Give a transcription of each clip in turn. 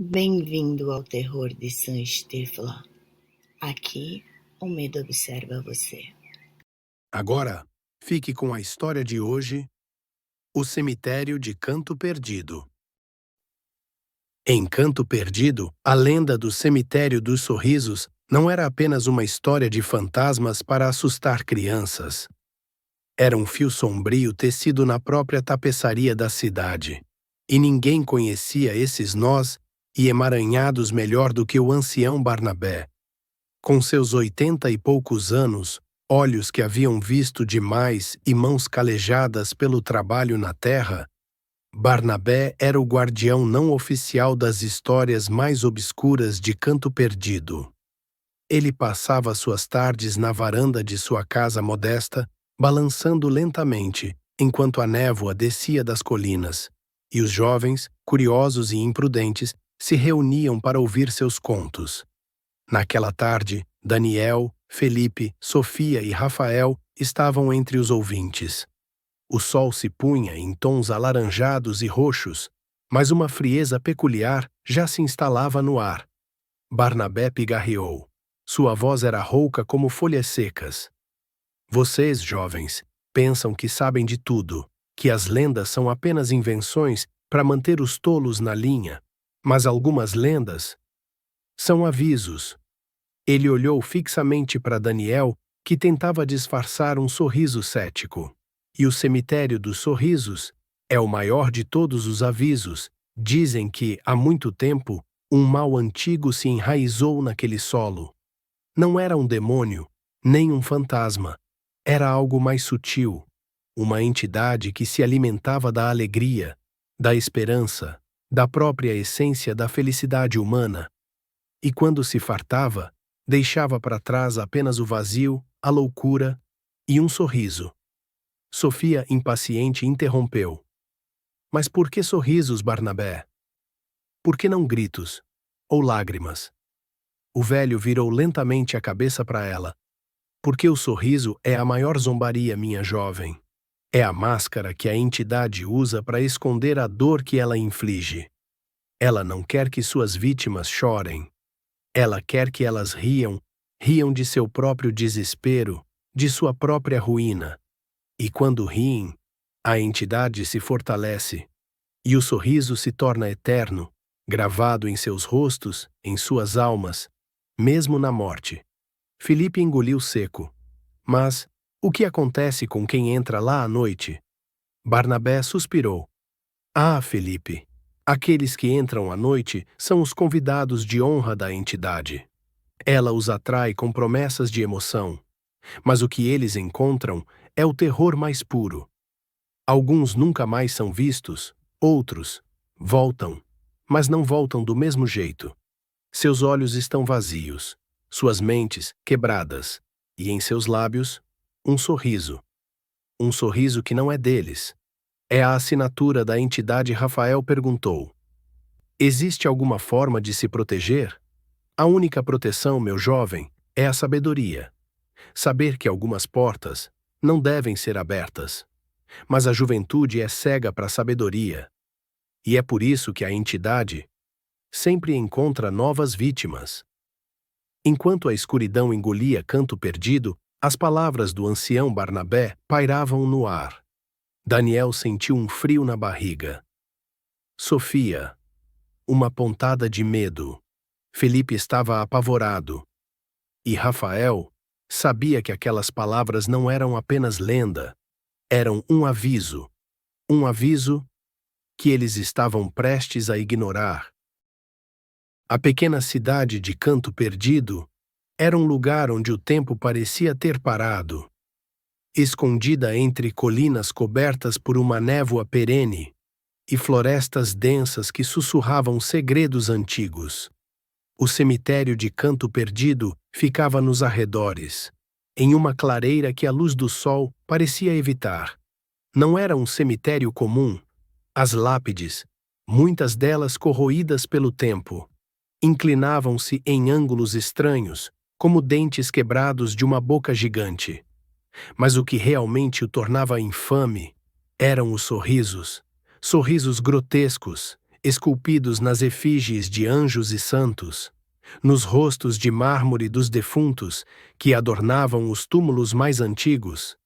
Bem-vindo ao terror de Saint-Stifla. Aqui, o medo observa você. Agora, fique com a história de hoje, O Cemitério de Canto Perdido. Em Canto Perdido, a lenda do Cemitério dos Sorrisos não era apenas uma história de fantasmas para assustar crianças. Era um fio sombrio tecido na própria tapeçaria da cidade. E ninguém conhecia esses nós e emaranhados melhor do que o ancião Barnabé. Com seus 80 e poucos anos, olhos que haviam visto demais e mãos calejadas pelo trabalho na terra, Barnabé era o guardião não oficial das histórias mais obscuras de Canto Perdido. Ele passava suas tardes na varanda de sua casa modesta, balançando lentamente, enquanto a névoa descia das colinas, e os jovens, curiosos e imprudentes, se reuniam para ouvir seus contos. Naquela tarde, Daniel, Felipe, Sofia e Rafael estavam entre os ouvintes. O sol se punha em tons alaranjados e roxos, mas uma frieza peculiar já se instalava no ar. Barnabé pigarreou. Sua voz era rouca como folhas secas. Vocês, jovens, pensam que sabem de tudo, que as lendas são apenas invenções para manter os tolos na linha, mas algumas lendas são avisos. Ele olhou fixamente para Daniel, que tentava disfarçar um sorriso cético. E o cemitério dos sorrisos é o maior de todos os avisos. Dizem que, há muito tempo, um mal antigo se enraizou naquele solo. Não era um demônio, nem um fantasma. Era algo mais sutil. Uma entidade que se alimentava da alegria, da esperança, da própria essência da felicidade humana. E quando se fartava, deixava para trás apenas o vazio, a loucura e um sorriso. Sofia, impaciente, interrompeu. Mas por que sorrisos, Barnabé? Por que não gritos? Ou lágrimas? O velho virou lentamente a cabeça para ela. Porque o sorriso é a maior zombaria, minha jovem. É a máscara que a entidade usa para esconder a dor que ela inflige. Ela não quer que suas vítimas chorem. Ela quer que elas riam de seu próprio desespero, de sua própria ruína. E quando riem, a entidade se fortalece, e o sorriso se torna eterno, gravado em seus rostos, em suas almas, mesmo na morte. Felipe engoliu seco. Mas, o que acontece com quem entra lá à noite? Barnabé suspirou. Ah, Felipe, aqueles que entram à noite são os convidados de honra da entidade. Ela os atrai com promessas de emoção. Mas o que eles encontram é o terror mais puro. Alguns nunca mais são vistos, outros voltam, mas não voltam do mesmo jeito. Seus olhos estão vazios, suas mentes quebradas, e em seus lábios, um sorriso. Um sorriso que não é deles. É a assinatura da entidade. Rafael perguntou. Existe alguma forma de se proteger? A única proteção, meu jovem, é a sabedoria. Saber que algumas portas não devem ser abertas. Mas a juventude é cega para a sabedoria. E é por isso que a entidade sempre encontra novas vítimas. Enquanto a escuridão engolia Canto Perdido, as palavras do ancião Barnabé pairavam no ar. Daniel sentiu um frio na barriga. Sofia, uma pontada de medo. Felipe estava apavorado. E Rafael sabia que aquelas palavras não eram apenas lenda, eram um aviso que eles estavam prestes a ignorar. A pequena cidade de Canto Perdido era um lugar onde o tempo parecia ter parado. Escondida entre colinas cobertas por uma névoa perene e florestas densas que sussurravam segredos antigos. O cemitério de Canto Perdido ficava nos arredores, em uma clareira que a luz do sol parecia evitar. Não era um cemitério comum. As lápides, muitas delas corroídas pelo tempo, inclinavam-se em ângulos estranhos, como dentes quebrados de uma boca gigante. Mas o que realmente o tornava infame eram os sorrisos grotescos, esculpidos nas efígies de anjos e santos, nos rostos de mármore dos defuntos que adornavam os túmulos mais antigos.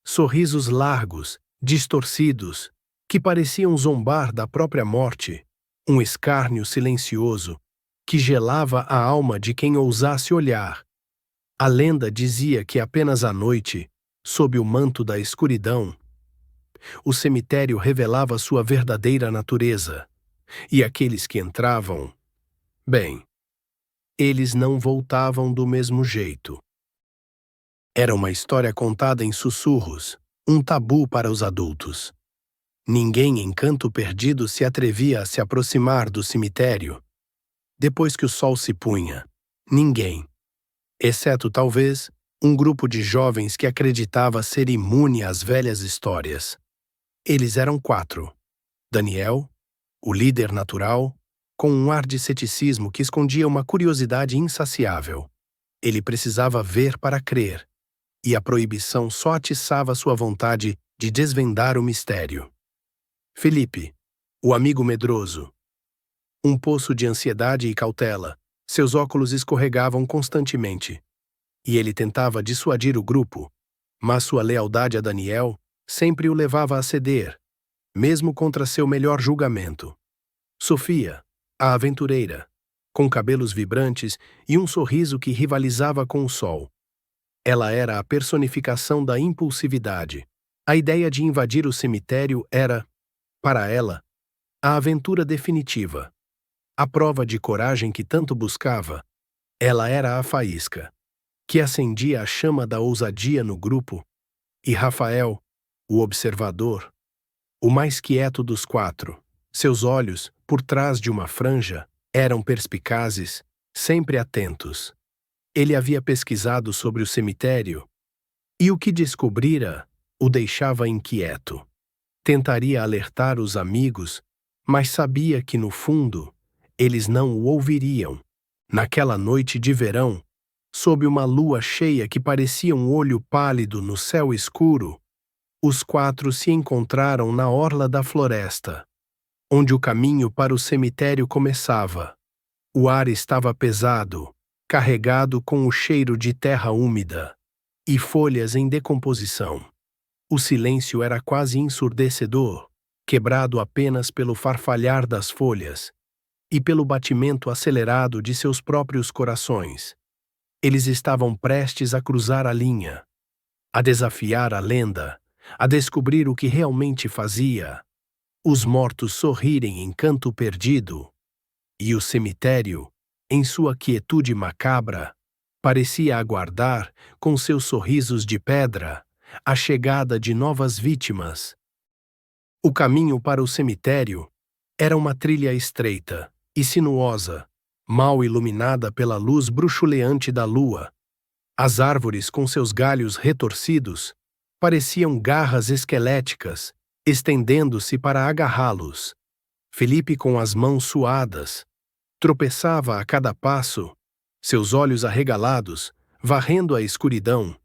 Sorrisos largos, distorcidos, que pareciam zombar da própria morte, um escárnio silencioso que gelava a alma de quem ousasse olhar. A lenda dizia que apenas à noite, sob o manto da escuridão, o cemitério revelava sua verdadeira natureza, e aqueles que entravam, bem, eles não voltavam do mesmo jeito. Era uma história contada em sussurros, um tabu para os adultos. Ninguém em Canto Perdido se atrevia a se aproximar do cemitério. Depois que o sol se punha, ninguém, exceto talvez um grupo de jovens que acreditava ser imune às velhas histórias. Eles eram 4. Daniel, o líder natural, com um ar de ceticismo que escondia uma curiosidade insaciável. Ele precisava ver para crer, e a proibição só atiçava sua vontade de desvendar o mistério. Felipe, o amigo medroso. Um poço de ansiedade e cautela, seus óculos escorregavam constantemente. E ele tentava dissuadir o grupo, mas sua lealdade a Daniel sempre o levava a ceder, mesmo contra seu melhor julgamento. Sofia, a aventureira, com cabelos vibrantes e um sorriso que rivalizava com o sol. Ela era a personificação da impulsividade. A ideia de invadir o cemitério era, para ela, a aventura definitiva. A prova de coragem que tanto buscava. Ela era a faísca, que acendia a chama da ousadia no grupo, e Rafael, o observador, o mais quieto dos 4. Seus olhos, por trás de uma franja, eram perspicazes, sempre atentos. Ele havia pesquisado sobre o cemitério, e o que descobrira o deixava inquieto. Tentaria alertar os amigos, mas sabia que, no fundo, eles não o ouviriam. Naquela noite de verão, sob uma lua cheia que parecia um olho pálido no céu escuro, os 4 se encontraram na orla da floresta, onde o caminho para o cemitério começava. O ar estava pesado, carregado com o cheiro de terra úmida e folhas em decomposição. O silêncio era quase ensurdecedor, quebrado apenas pelo farfalhar das folhas e pelo batimento acelerado de seus próprios corações. Eles estavam prestes a cruzar a linha, a desafiar a lenda, a descobrir o que realmente fazia os mortos sorrirem em Canto Perdido, e o cemitério, em sua quietude macabra, parecia aguardar, com seus sorrisos de pedra, a chegada de novas vítimas. O caminho para o cemitério era uma trilha estreita e sinuosa, mal iluminada pela luz bruxuleante da lua. As árvores, com seus galhos retorcidos, pareciam garras esqueléticas, estendendo-se para agarrá-los. Felipe, com as mãos suadas, tropeçava a cada passo, seus olhos arregalados, varrendo a escuridão.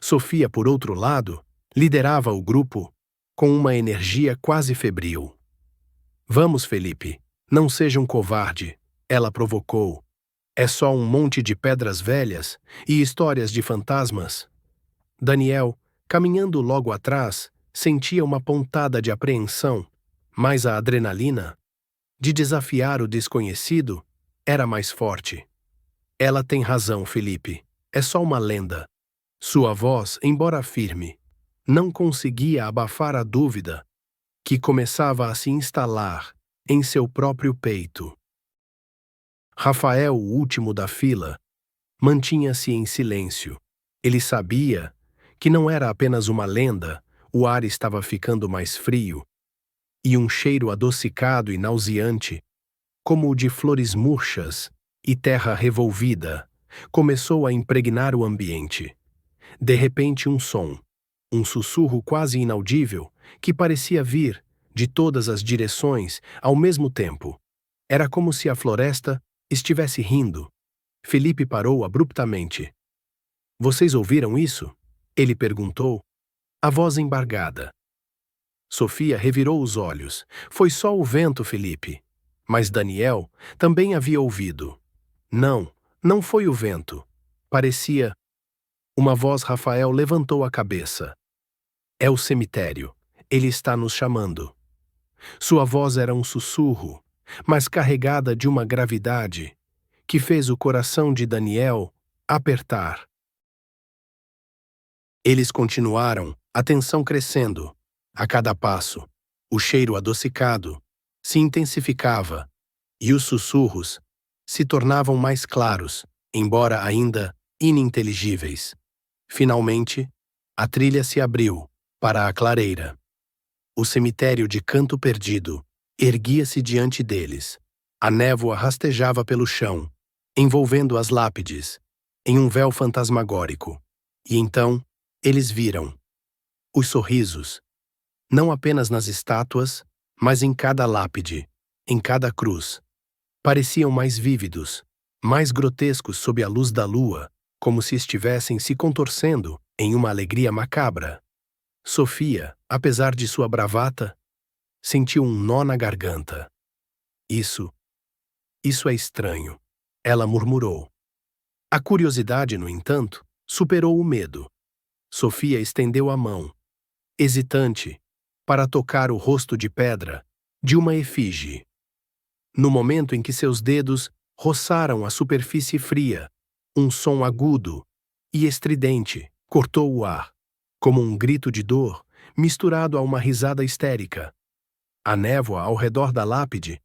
Sofia, por outro lado, liderava o grupo, com uma energia quase febril. Vamos, Felipe, não seja um covarde, ela provocou. É só um monte de pedras velhas e histórias de fantasmas. Daniel, caminhando logo atrás, sentia uma pontada de apreensão, mas a adrenalina, de desafiar o desconhecido, era mais forte. Ela tem razão, Felipe. É só uma lenda. Sua voz, embora firme, não conseguia abafar a dúvida que começava a se instalar em seu próprio peito. Rafael, o último da fila, mantinha-se em silêncio. Ele sabia que não era apenas uma lenda, o ar estava ficando mais frio, e um cheiro adocicado e nauseante, como o de flores murchas e terra revolvida, começou a impregnar o ambiente. De repente, um sussurro quase inaudível, que parecia vir de todas as direções ao mesmo tempo. Era como se a floresta estivesse rindo. Felipe parou abruptamente. Vocês ouviram isso? Ele perguntou, a voz embargada. Sofia revirou os olhos. Foi só o vento, Felipe. Mas Daniel também havia ouvido. Não, não foi o vento. Parecia. Uma voz Rafael levantou a cabeça. É o cemitério. Ele está nos chamando. Sua voz era um sussurro, mas carregada de uma gravidade que fez o coração de Daniel apertar. Eles continuaram, a tensão crescendo. A cada passo, o cheiro adocicado se intensificava e os sussurros se tornavam mais claros, embora ainda ininteligíveis. Finalmente, a trilha se abriu para a clareira. O cemitério de Canto Perdido erguia-se diante deles. A névoa rastejava pelo chão, envolvendo as lápides, em um véu fantasmagórico. E então, eles viram os sorrisos, não apenas nas estátuas, mas em cada lápide, em cada cruz. Pareciam mais vívidos, mais grotescos sob a luz da lua, como se estivessem se contorcendo em uma alegria macabra. Sofia, apesar de sua bravata, sentiu um nó na garganta. Isso é estranho, ela murmurou. A curiosidade, no entanto, superou o medo. Sofia estendeu a mão, hesitante, para tocar o rosto de pedra de uma efígie. No momento em que seus dedos roçaram a superfície fria, um som agudo e estridente cortou o ar, como um grito de dor misturado a uma risada histérica. A névoa ao redor da lápide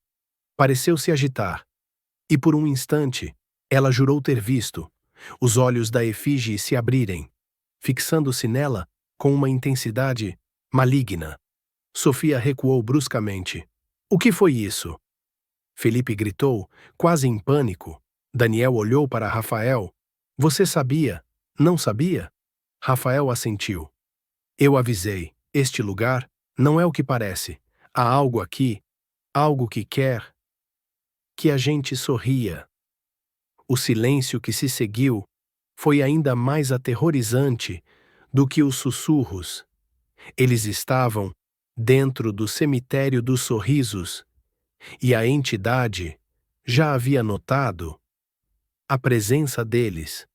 pareceu se agitar, e por um instante ela jurou ter visto os olhos da efígie se abrirem, fixando-se nela com uma intensidade maligna. Sofia recuou bruscamente. O que foi isso? Felipe gritou, quase em pânico. Daniel olhou para Rafael. Você sabia? Não sabia? Rafael assentiu. Eu avisei. Este lugar não é o que parece. Há algo aqui, algo que quer que a gente sorria. O silêncio que se seguiu foi ainda mais aterrorizante do que os sussurros. Eles estavam dentro do cemitério dos sorrisos, e a entidade já havia notado a presença deles.